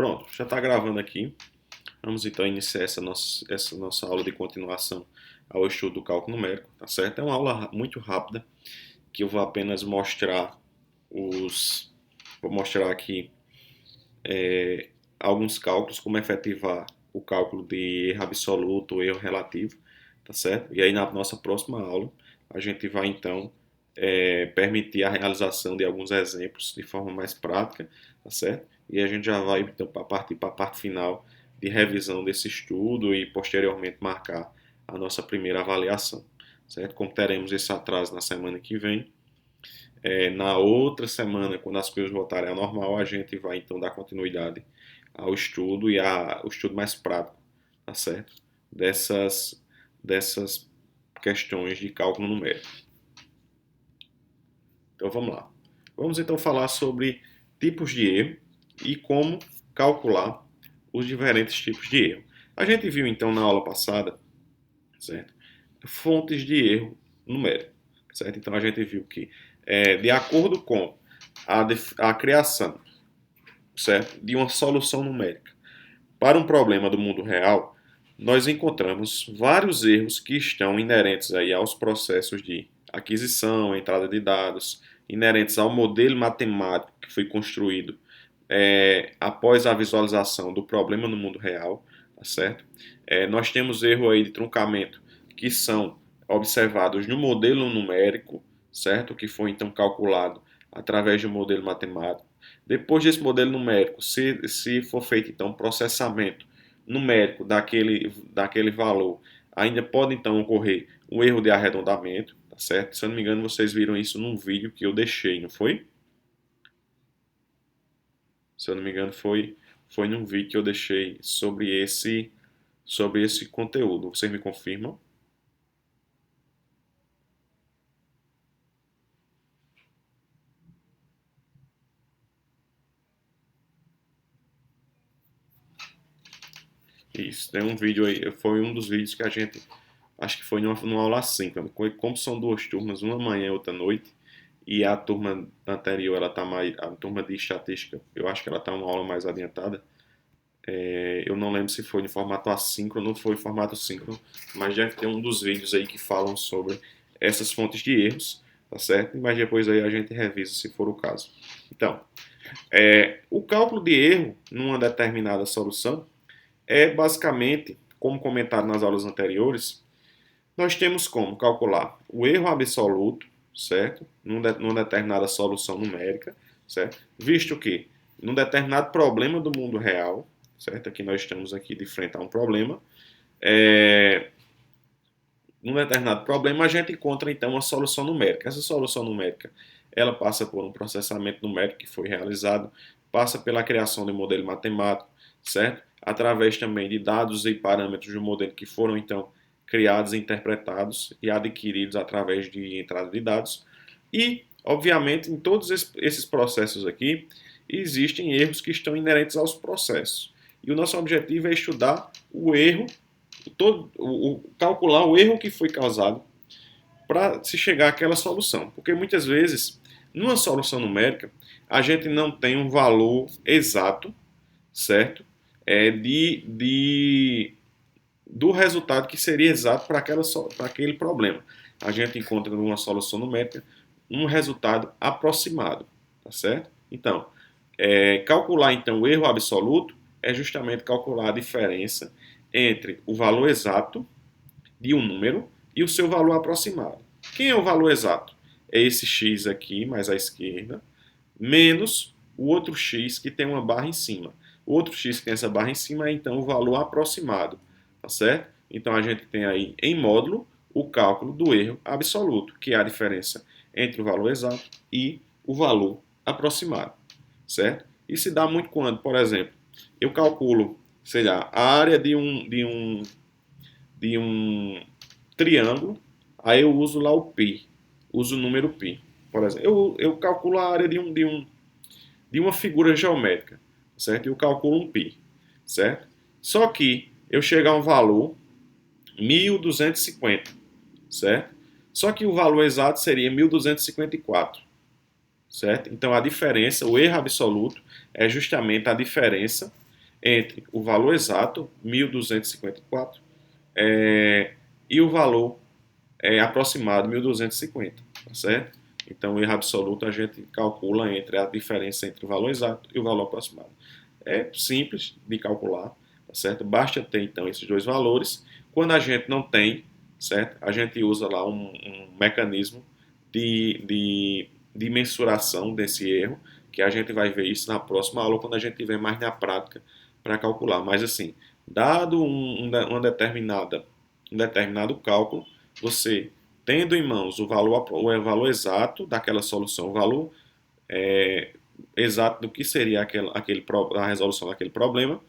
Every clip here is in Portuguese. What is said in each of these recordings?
Pronto, já está gravando aqui. Vamos então iniciar essa nossa aula de continuação ao estudo do cálculo numérico, tá certo? É uma aula muito rápida que eu vou apenas mostrar vou mostrar aqui alguns cálculos, como efetivar o cálculo de erro absoluto, erro relativo, tá certo? E aí na nossa próxima aula a gente vai então permitir a realização de alguns exemplos de forma mais prática, tá certo? E a gente já vai então partir para a parte final de revisão desse estudo e posteriormente marcar a nossa primeira avaliação, certo? Como teremos esse atraso na semana que vem, na outra semana, quando as coisas voltarem ao normal, a gente vai então dar continuidade ao estudo e ao estudo mais prático, tá certo? Dessas questões de cálculo numérico. Então vamos lá. Vamos então falar sobre tipos de erro e como calcular os diferentes tipos de erro. A gente viu então na aula passada, certo? Fontes de erro numérico, certo? Então a gente viu que de acordo com a criação, certo, de uma solução numérica para um problema do mundo real, nós encontramos vários erros que estão inerentes aí aos processos de aquisição, entrada de dados, inerentes ao modelo matemático que foi construído após a visualização do problema no mundo real, tá certo? Nós temos erro aí de truncamento que são observados no modelo numérico, certo? Que foi então calculado através de um modelo matemático. Depois desse modelo numérico, se for feito então um processamento numérico daquele valor, ainda pode então ocorrer um erro de arredondamento, tá certo? Se eu não me engano, vocês viram isso num vídeo que eu deixei, não foi? Se eu não me engano, foi num vídeo que eu deixei sobre esse conteúdo. Vocês me confirmam? Isso, tem um vídeo aí, foi um dos vídeos que a gente, acho que foi numa aula assíncrona, como são duas turmas, uma manhã e outra noite, e a turma anterior, ela tá mais, a turma de estatística, eu acho que ela tá uma aula mais adiantada, eu não lembro se foi em formato assíncrono ou foi em formato síncrono, mas deve ter um dos vídeos aí que falam sobre essas fontes de erros, tá certo? Mas depois aí a gente revisa se for o caso. Então, o cálculo de erro numa determinada solução é basicamente, como comentado nas aulas anteriores, nós temos como calcular o erro absoluto, certo? Numa determinada solução numérica, certo? Visto que num determinado problema do mundo real, certo? Aqui nós estamos aqui de frente a um problema, num determinado problema a gente encontra então uma solução numérica. Essa solução numérica, ela passa por um processamento numérico que foi realizado, passa pela criação de um modelo matemático, certo? Através também de dados e parâmetros do modelo que foram então criados, interpretados e adquiridos através de entrada de dados. E, obviamente, em todos esses processos aqui, existem erros que estão inerentes aos processos. E o nosso objetivo é estudar o erro, calcular o erro que foi causado para se chegar àquela solução. Porque muitas vezes, numa solução numérica, a gente não tem um valor exato, certo? Do resultado que seria exato para aquele problema. A gente encontra numa solução numérica um resultado aproximado, tá certo? Então, calcular então o erro absoluto é justamente calcular a diferença entre o valor exato de um número e o seu valor aproximado. Quem é o valor exato? É esse x aqui, mais à esquerda, menos o outro x que tem uma barra em cima. O outro x que tem essa barra em cima é então o valor aproximado, tá certo? Então a gente tem aí em módulo o cálculo do erro absoluto, que é a diferença entre o valor exato e o valor aproximado, certo? E se dá muito quando, por exemplo, eu calculo, sei lá, a área de um triângulo, aí eu uso lá o π, uso o número π. Por exemplo, eu calculo a área de uma figura geométrica, certo? Eu calculo um π, certo? Só que eu chego a um valor 1250, certo? Só que o valor exato seria 1254, certo? Então a diferença, o erro absoluto, é justamente a diferença entre o valor exato, 1.254, e o valor aproximado, 1.250, tá certo? Então, o erro absoluto a gente calcula entre a diferença entre o valor exato e o valor aproximado. É simples de calcular, tá certo? Basta ter, então, esses dois valores. Quando a gente não tem, certo? A gente usa lá um mecanismo de mensuração desse erro, que a gente vai ver isso na próxima aula, quando a gente tiver mais na prática para calcular. Mas, assim, dado um determinado cálculo, você tendo em mãos o valor exato daquela solução, o valor exato do que seria a resolução daquele problema,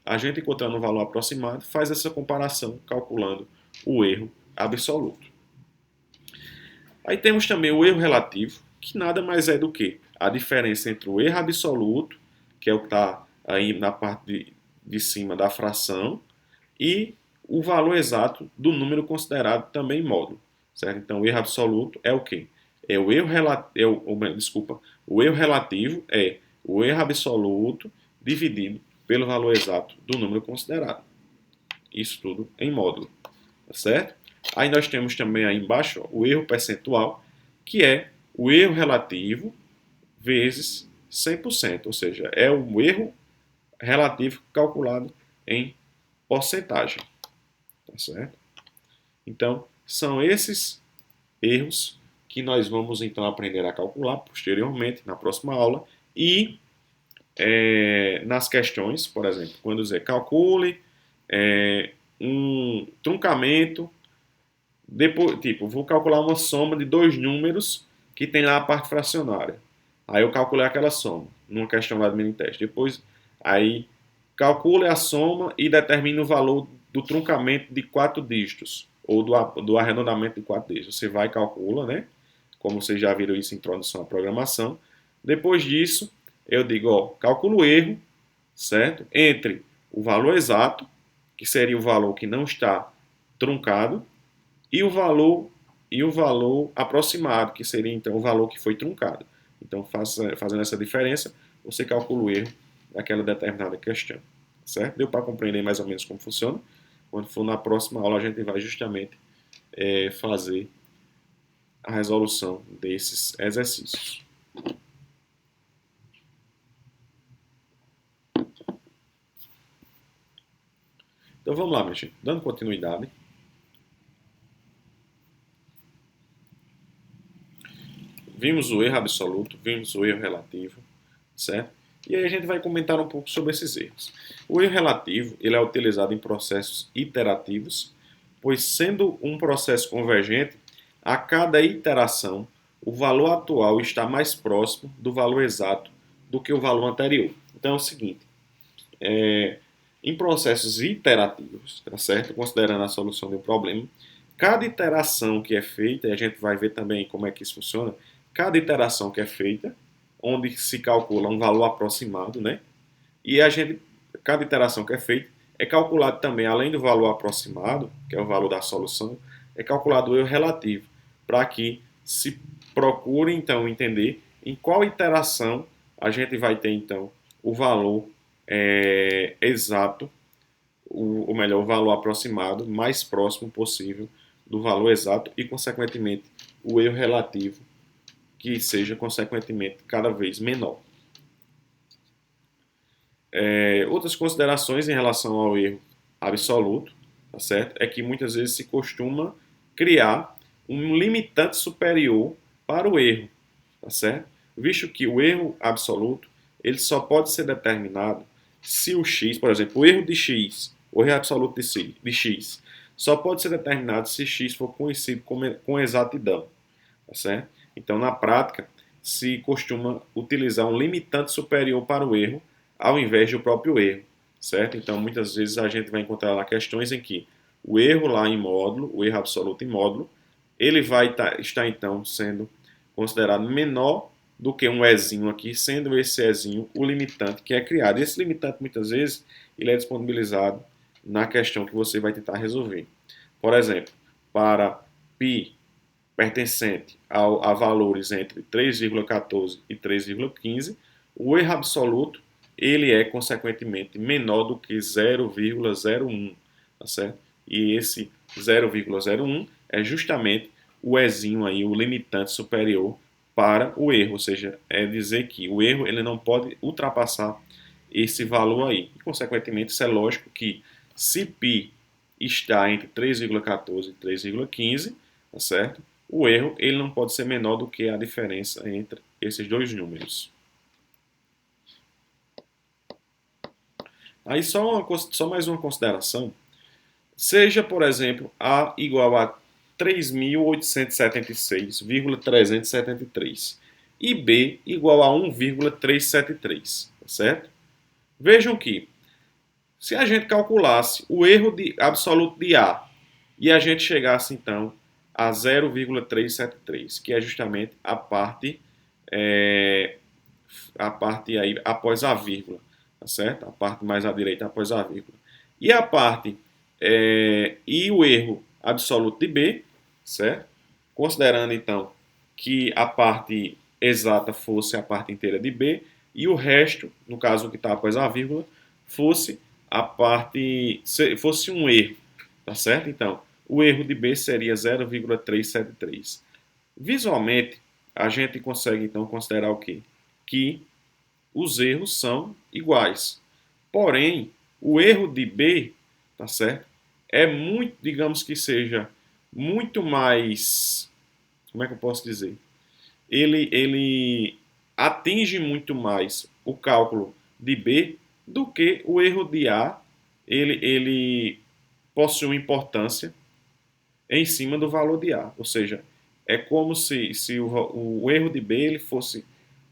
a gente encontrando um valor aproximado, faz essa comparação calculando o erro absoluto. Aí temos também o erro relativo, que nada mais é do que a diferença entre o erro absoluto, que é o que está aí na parte de cima da fração, e o valor exato do número considerado também módulo. Certo? Então, o erro absoluto é o quê? É o erro relativo, o erro relativo é o erro absoluto dividido pelo valor exato do número considerado. Isso tudo em módulo, tá certo? Aí nós temos também aí embaixo ó, o erro percentual, que é o erro relativo vezes 100%, ou seja, é o erro relativo calculado em porcentagem, tá certo? Então, são esses erros que nós vamos então aprender a calcular posteriormente na próxima aula e nas questões, por exemplo, quando dizer calcule um truncamento, depois, tipo, vou calcular uma soma de dois números que tem lá a parte fracionária. Aí eu calculei aquela soma, numa questão lá do mini teste. Depois, aí calcule a soma e determine o valor do truncamento de 4 dígitos, ou do arredondamento de 4 dígitos. Você vai e calcula, né? Como vocês já viram isso em introdução à programação. Depois disso, eu digo, ó, calculo o erro, certo? Entre o valor exato, que seria o valor que não está truncado, e o valor aproximado, que seria então o valor que foi truncado. Então, fazendo essa diferença, você calcula o erro daquela determinada questão. Certo? Deu para compreender mais ou menos como funciona? Quando for na próxima aula, a gente vai justamente fazer a resolução desses exercícios. Então vamos lá, minha gente. Dando continuidade. Vimos o erro absoluto, vimos o erro relativo, certo? E aí a gente vai comentar um pouco sobre esses erros. O erro relativo ele é utilizado em processos iterativos, pois sendo um processo convergente, a cada iteração o valor atual está mais próximo do valor exato do que o valor anterior. Então é o seguinte, em processos iterativos, tá certo? Considerando a solução de um problema, cada iteração que é feita, e a gente vai ver também como é que isso funciona, cada iteração que é feita, onde se calcula um valor aproximado, né? E cada iteração que é feita, é calculado também, além do valor aproximado, que é o valor da solução, é calculado o erro relativo, para que se procure, então, entender em qual iteração a gente vai ter, então, o valor exato, ou melhor, o valor aproximado, mais próximo possível do valor exato e, consequentemente, o erro relativo, que seja, consequentemente, cada vez menor. Outras considerações em relação ao erro absoluto, tá certo? É que muitas vezes se costuma criar um limitante superior para o erro, tá certo? Visto que o erro absoluto ele só pode ser determinado se o x, por exemplo, o erro de x, o erro absoluto de x, só pode ser determinado se x for conhecido com exatidão, tá certo? Então, na prática, se costuma utilizar um limitante superior para o erro ao invés do próprio erro, certo? Então, muitas vezes a gente vai encontrar lá questões em que o erro lá em módulo, o erro absoluto em módulo, ele vai estar então sendo considerado menor do que um ezinho aqui, sendo esse ezinho o limitante que é criado. E esse limitante, muitas vezes, ele é disponibilizado na questão que você vai tentar resolver. Por exemplo, para π pertencente a valores entre 3,14 e 3,15, o erro absoluto ele é, consequentemente, menor do que 0,01, tá certo? E esse 0,01 é justamente o Ezinho aí, o limitante superior para o erro, ou seja, é dizer que o erro ele não pode ultrapassar esse valor aí. E, consequentemente, isso é lógico que se π está entre 3,14 e 3,15, tá certo? O erro ele não pode ser menor do que a diferença entre esses dois números. Aí só mais uma consideração. Seja, por exemplo, A igual a 3.876,373 e B igual a 1,373, tá certo? Vejam que, se a gente calculasse o erro absoluto de A e a gente chegasse, então, a 0,373, que é justamente a parte aí após a vírgula, tá certo? A parte mais à direita após a vírgula. E a parte e o erro absoluto de B, certo? Considerando então que a parte exata fosse a parte inteira de B e o resto, no caso que está após a vírgula, fosse fosse um erro, tá certo? Então, o erro de B seria 0,373. Visualmente, a gente consegue então considerar o quê? Que os erros são iguais. Porém, o erro de B, tá certo? É muito, digamos que seja muito mais, como é que eu posso dizer? Ele atinge muito mais o cálculo de B do que o erro de A. Ele possui uma importância em cima do valor de A. Ou seja, é como se o erro de B ele fosse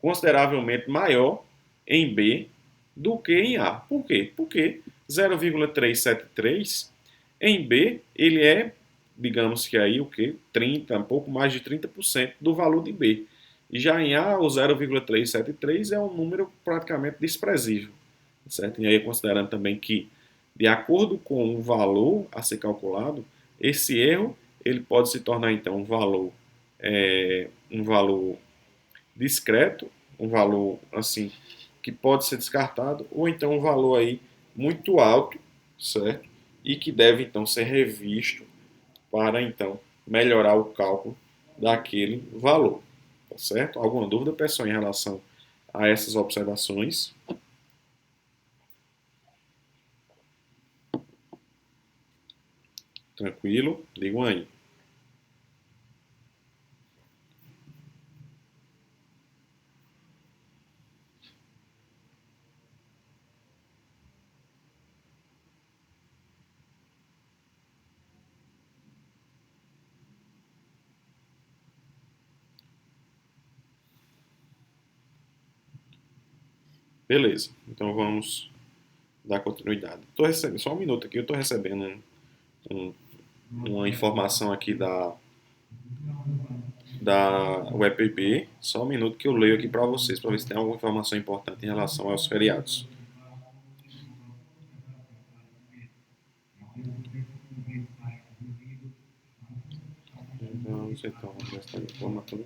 consideravelmente maior em B do que em A. Por quê? Porque 0,373 em B ele é, digamos que aí o que? 30, um pouco mais de 30% do valor de B. E já em A, o 0,373 é um número praticamente desprezível. Certo? E aí, considerando também que, de acordo com o valor a ser calculado, esse erro ele pode se tornar então um valor discreto, um valor assim que pode ser descartado, ou então um valor aí muito alto, certo? E que deve então ser revisto para então melhorar o cálculo daquele valor, tá certo? Alguma dúvida, pessoal, em relação a essas observações? Tranquilo? Digam aí. Beleza, então vamos dar continuidade. Tô recebendo, só um minuto aqui, eu estou recebendo um, uma informação aqui da UEPB. Só um minuto que eu leio aqui para vocês, para ver se tem alguma informação importante em relação aos feriados. Vamos então, esta informação.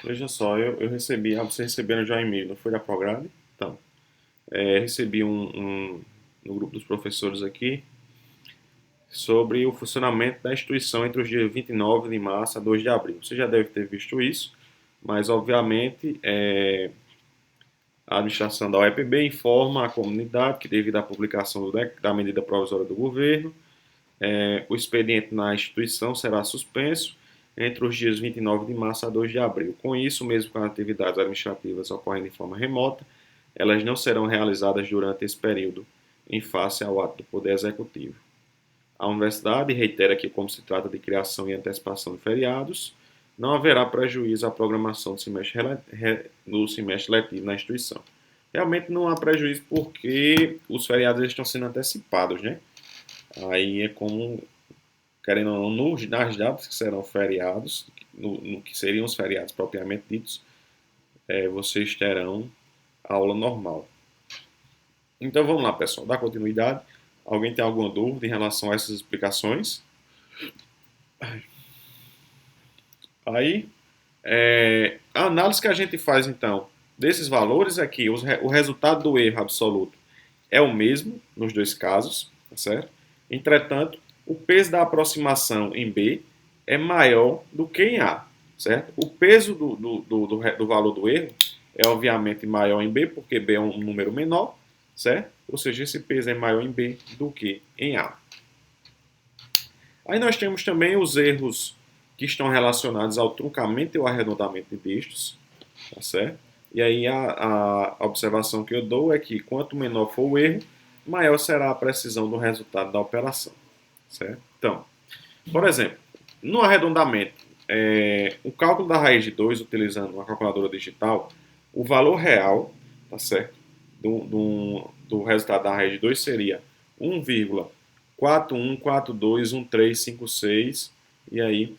Veja só, eu recebi, vocês receberam já um e-mail, não foi da Prograde? Então, recebi no grupo dos professores aqui sobre o funcionamento da instituição entre os dias 29 de março a 2 de abril. Você já deve ter visto isso, mas obviamente a administração da UEPB informa a comunidade que, devido à publicação da medida provisória do governo, o expediente na instituição será suspenso entre os dias 29 de março a 2 de abril. Com isso, mesmo com as atividades administrativas ocorrendo de forma remota, elas não serão realizadas durante esse período em face ao ato do Poder Executivo. A universidade reitera que, como se trata de criação e antecipação de feriados, não haverá prejuízo à programação do semestre letivo na instituição. Realmente não há prejuízo porque os feriados estão sendo antecipados, né? Aí é como, querendo ou não, nas datas que serão feriados, no que seriam os feriados propriamente ditos, vocês terão aula normal. Então vamos lá, pessoal, dar continuidade. Alguém tem alguma dúvida em relação a essas explicações? Aí, a análise que a gente faz, então, desses valores é que o resultado do erro absoluto é o mesmo nos dois casos, tá certo? Entretanto, o peso da aproximação em B é maior do que em A, certo? O peso do valor do erro é obviamente maior em B, porque B é um número menor, certo? Ou seja, esse peso é maior em B do que em A. Aí nós temos também os erros que estão relacionados ao truncamento e ao arredondamento de dígitos, tá certo? E aí a observação que eu dou é que quanto menor for o erro, maior será a precisão do resultado da operação, certo? Então, por exemplo, no arredondamento, o cálculo da raiz de 2 utilizando uma calculadora digital, o valor real, tá certo? Do resultado da raiz de 2 seria 1,41421356 e aí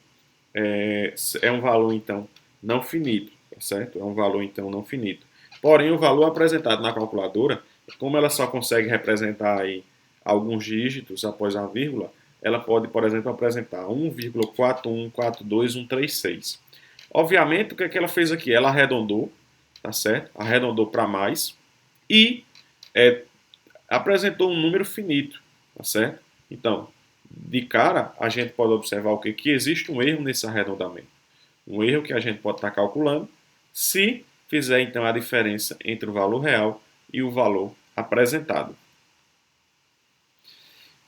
é um valor então não finito, tá certo? É um valor então não finito. Porém, o valor apresentado na calculadora, como ela só consegue representar aí alguns dígitos após a vírgula, ela pode, por exemplo, apresentar 1,4142136. Obviamente, o que é que ela fez aqui? Ela arredondou, tá certo? Arredondou para mais e é, apresentou um número finito, tá certo? Então, de cara, a gente pode observar o quê? Que existe um erro nesse arredondamento. Um erro que a gente pode estar calculando se fizer então a diferença entre o valor real e o valor apresentado.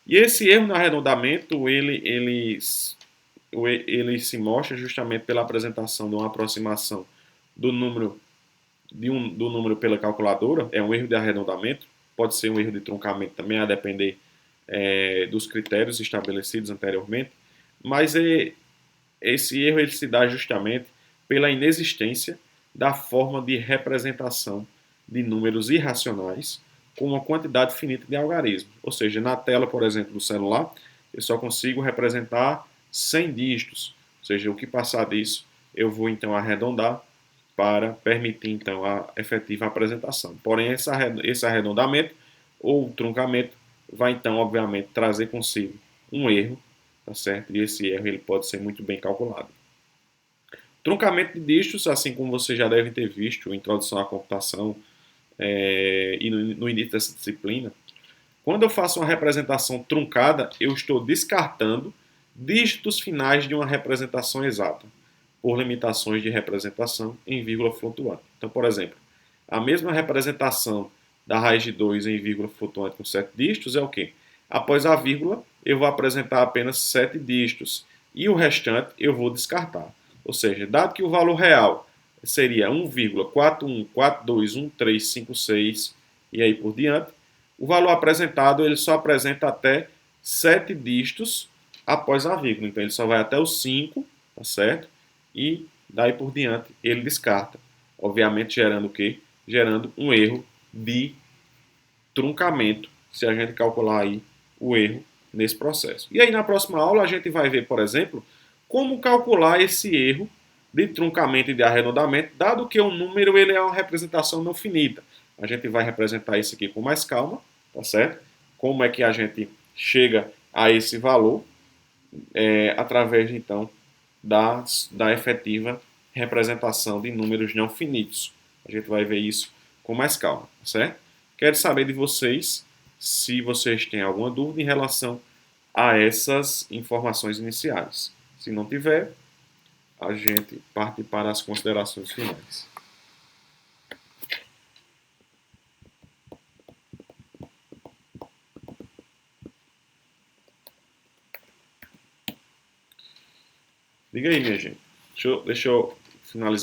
E esse erro no arredondamento, ele se mostra justamente pela apresentação de uma aproximação do número, do número pela calculadora, é um erro de arredondamento, pode ser um erro de truncamento também, a depender dos critérios estabelecidos anteriormente, mas esse erro ele se dá justamente pela inexistência da forma de representação de números irracionais com uma quantidade finita de algarismos. Ou seja, na tela, por exemplo, do celular, eu só consigo representar 100 dígitos. Ou seja, o que passar disso, eu vou então arredondar para permitir então a efetiva apresentação. Porém, esse arredondamento ou truncamento vai então, obviamente, trazer consigo um erro, tá certo? E esse erro ele pode ser muito bem calculado. Truncamento de dígitos, assim como você já deve ter visto, introdução à computação e no início dessa disciplina, quando eu faço uma representação truncada, eu estou descartando dígitos finais de uma representação exata, por limitações de representação em vírgula flutuante. Então, por exemplo, a mesma representação da raiz de 2 em vírgula flutuante com 7 dígitos é o quê? Após a vírgula, eu vou apresentar apenas 7 dígitos e o restante eu vou descartar. Ou seja, dado que o valor real seria 1,41421356 e aí por diante, o valor apresentado ele só apresenta até 7 dígitos após a vírgula. Então ele só vai até o 5, tá certo? E daí por diante ele descarta. Obviamente gerando o quê? Gerando um erro de truncamento, se a gente calcular aí o erro nesse processo. E aí na próxima aula a gente vai ver, por exemplo, como calcular esse erro de truncamento e de arredondamento, dado que o número ele é uma representação não finita. A gente vai representar isso aqui com mais calma, tá certo? Como é que a gente chega a esse valor através, então, da efetiva representação de números não finitos. A gente vai ver isso com mais calma, tá certo? Quero saber de vocês se vocês têm alguma dúvida em relação a essas informações iniciais. Se não tiver, a gente parte para as considerações finais. Diga aí, minha gente. Deixa eu finalizar.